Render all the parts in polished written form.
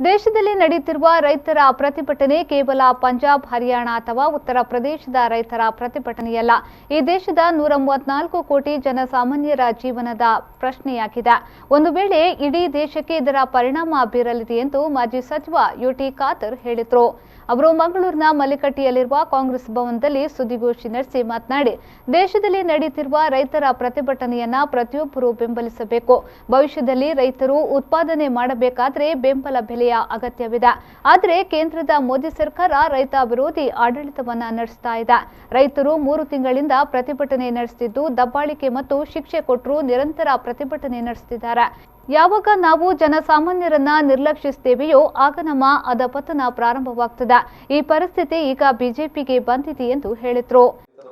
ದೇಶದಲ್ಲಿ ನಡೆಯುತ್ತಿರುವ ರೈತರ ಪ್ರತಿಭಟನೆ ಕೇವಲ ಪಂಜಾಬ್, ಹರಿಯಾಣ ಅಥವಾ ಉತ್ತರ ಪ್ರದೇಶದ ರೈತರ ಪ್ರತಿಭಟನೆಯಲ್ಲ. ಈ ದೇಶದ 134 ಕೋಟಿ ಜನಸಾಮಾನ್ಯರ ಜೀವನದ ಪ್ರಶ್ನೆಯಾಗಿದೆ. ಒಂದು ವೇಳೆ ಇಡೀ ದೇಶಕ್ಕೆ ಇದರ ಪರಿಣಾಮ ಬೀರಲಿದೆ ಎಂದು ಮಾಜಿ ಸಚಿವ ಯುಟಿ ಖಾದರ್ ಹೇಳಿದರು. ಅವರು ಮಂಗಳೂರಿನ ಮಲ್ಲಿಕಟ್ಟಿಯಲ್ಲಿರುವ ಕಾಂಗ್ರೆಸ್ ಭವನದಲ್ಲಿ ಸುದ್ದಿಗೋಷ್ಠಿ ನಡೆಸಿ ಮಾತನಾಡಿ, ದೇಶದಲ್ಲಿ ನಡೆಯುತ್ತಿರುವ ರೈತರ ಪ್ರತಿಭಟನೆಯನ್ನ ಪ್ರತಿಯೊಬ್ಬರು ಬೆಂಬಲಿಸಬೇಕು. ಭವಿಷ್ಯದಲ್ಲಿ ರೈತರು ಉತ್ಪಾದನೆ ಮಾಡಬೇಕಾದ್ರೆ ಬೆಂಬಲ ಬೆಲೆಯ ಅಗತ್ಯವಿದೆ. ಆದರೆ ಕೇಂದ್ರದ ಮೋದಿ ಸರ್ಕಾರ ರೈತ ವಿರೋಧಿ ಆಡಳಿತವನ್ನ ನಡೆಸ್ತಾ ಇದೆ. ರೈತರು 3 ತಿಂಗಳಿಂದ ಪ್ರತಿಭಟನೆ ನಡೆಸುತ್ತಿದ್ದು, ದಬ್ಬಾಳಿಕೆ ಮತ್ತು ಶಿಕ್ಷೆ ಕೊಟ್ಟರು ನಿರಂತರ ಪ್ರತಿಭಟನೆ ನಡೆಸುತ್ತಿದ್ದಾರೆ. ಯಾವಾಗ ನಾವು ಜನಸಾಮಾನ್ಯರನ್ನ ನಿರ್ಲಕ್ಷಿಸುತ್ತೇವೆಯೋ ಆಗ ನಮ್ಮ ಅಧಪತನ ಪ್ರಾರಂಭವಾಗ್ತದೆ. ಈ ಪರಿಸ್ಥಿತಿ ಈಗ ಬಿಜೆಪಿಗೆ ಬಂದಿದೆ ಎಂದು ಹೇಳಿದ್ರು.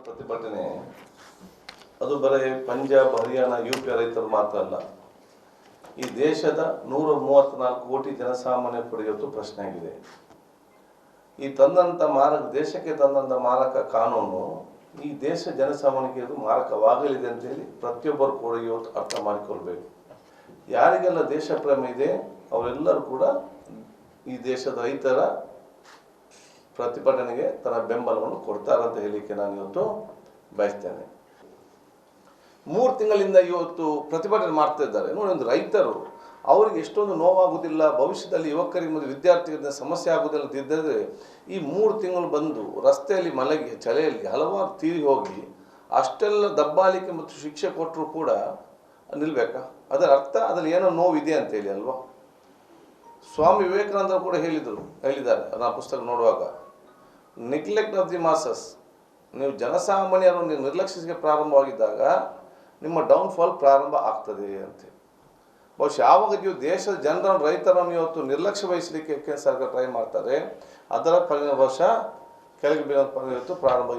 ಪ್ರತಿಭಟನೆ ಅದು ಬರೀ ಪಂಜಾಬ್, ಹರಿಯಾಣ, ಯುಪಿ ರೈತರು ಮಾತ್ರ ಅಲ್ಲ, ಈ ದೇಶದ 134 ಕೋಟಿ ಜನಸಾಮಾನ್ಯ ಪಡೆಯುವುದು ಪ್ರಶ್ನೆ ಆಗಿದೆ. ಈ ದೇಶಕ್ಕೆ ತಂದಂತ ಮಾರಕ ಕಾನೂನು ಈ ದೇಶ ಜನಸಾಮಾನ್ಯರಿಗೆ ಮಾರಕವಾಗಲಿದೆ ಅಂತೇಳಿ ಪ್ರತಿಯೊಬ್ಬರು ಕೂಡ ಇವತ್ತು ಅರ್ಥ ಮಾಡಿಕೊಳ್ಬೇಕು. ಯಾರಿಗೆಲ್ಲ ದೇಶ ಪ್ರೇಮ ಇದೆ ಅವರೆಲ್ಲರೂ ಕೂಡ ಈ ದೇಶದ ರೈತರ ಪ್ರತಿಭಟನೆಗೆ ತನ್ನ ಬೆಂಬಲವನ್ನು ಕೊಡ್ತಾರಂತ ಹೇಳಿಕೆ ನಾನು ಇವತ್ತು ಬಯಸ್ತೇನೆ. 3 ತಿಂಗಳಿಂದ ಇವತ್ತು ಪ್ರತಿಭಟನೆ ಮಾಡ್ತಾ ಇದ್ದಾರೆ ನೋಡಿ. ಒಂದು ರೈತರು ಅವರಿಗೆ ಎಷ್ಟೊಂದು ನೋವಾಗುವುದಿಲ್ಲ, ಭವಿಷ್ಯದಲ್ಲಿ ಯುವಕರಿಗೆ ಮತ್ತು ವಿದ್ಯಾರ್ಥಿಗಳಿಗೆ ಸಮಸ್ಯೆ ಆಗುವುದಿಲ್ಲ ಅಂತಿದ್ದರೆ ಈ 3 ತಿಂಗಳು ಬಂದು ರಸ್ತೆಯಲ್ಲಿ ಮಲಗಿ ಚಳಿಯಲ್ಲಿ ಹಲವಾರು ತೀರಿ ಹೋಗಿ ಅಷ್ಟೆಲ್ಲ ದಬ್ಬಾಳಿಕೆ ಮತ್ತು ಶಿಕ್ಷೆ ಕೊಟ್ಟರು ಕೂಡ ನಿಲ್ಬೇಕಾ? ಅದರ ಅರ್ಥ ಅದರಲ್ಲಿ ಏನೋ ನೋವಿದೆ ಅಂತೇಳಿ ಅಲ್ವಾ? ಸ್ವಾಮಿ ವಿವೇಕಾನಂದರು ಕೂಡ ಹೇಳಿದ್ದಾರೆ ನಾನು ಪುಸ್ತಕ ನೋಡುವಾಗ, ನೆಗ್ಲೆಕ್ಟ್ ಆಫ್ ದಿ ಮಾಸಸ್. ನೀವು ಜನಸಾಮಾನ್ಯರನ್ನು ನಿರ್ಲಕ್ಷಿಸಿಗೆ ಪ್ರಾರಂಭವಾಗಿದ್ದಾಗ ನಿಮ್ಮ ಡೌನ್ಫಾಲ್ ಪ್ರಾರಂಭ ಆಗ್ತದೆ ಅಂತ. ಬಹುಶಃ ಯಾವಾಗ ನೀವು ದೇಶದ ಜನರನ್ನು ರೈತರನ್ನು ಇವತ್ತು ನಿರ್ಲಕ್ಷ್ಯ ವಹಿಸಲಿಕ್ಕೆ ಸರ್ಕಾರ ಟ್ರೈ ಮಾಡ್ತಾರೆ, ಅದರ ಪರಿಣಾಮ ಬಹುಶಃ ಕೆಳಗೆ ಬೀಳೋ ಪ್ರಾರಂಭ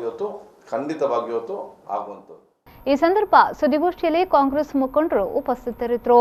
ಖಂಡಿತವಾಗಿ ಆಗುವಂಥದ್ದು. ಈ ಸಂದರ್ಭ ಸುದ್ದಿಗೋಷ್ಠಿಯಲ್ಲಿ ಕಾಂಗ್ರೆಸ್ ಮುಖಂಡರು ಉಪಸ್ಥಿತರಿದ್ದರು.